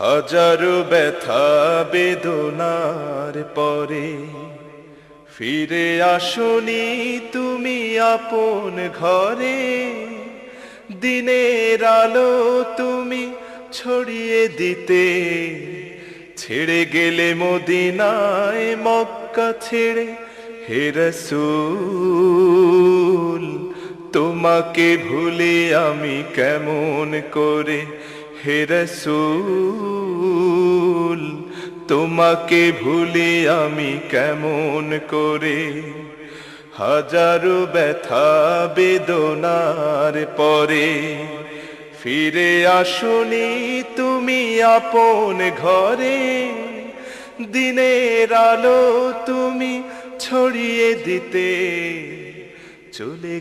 হাজারো ব্যথা বেদনার পরে ফিরে আসনি তুমি আপন ঘরে। দিনের আলো তুমি ছড়িয়ে দিতে ছেড়ে গেলে মদিনায় মক্কা ছেড়ে। হে রাসূল তোমাকে ভুলে আমি কেমন করে, হে রাসূল তোমাকে ভুলে আমি কেমন করে। হাজারো ব্যথা বেদনার পরে ফিরে আসনি তুমি আপন ঘরে। দিনের আলো তুমি ছড়িয়ে দিতে চলে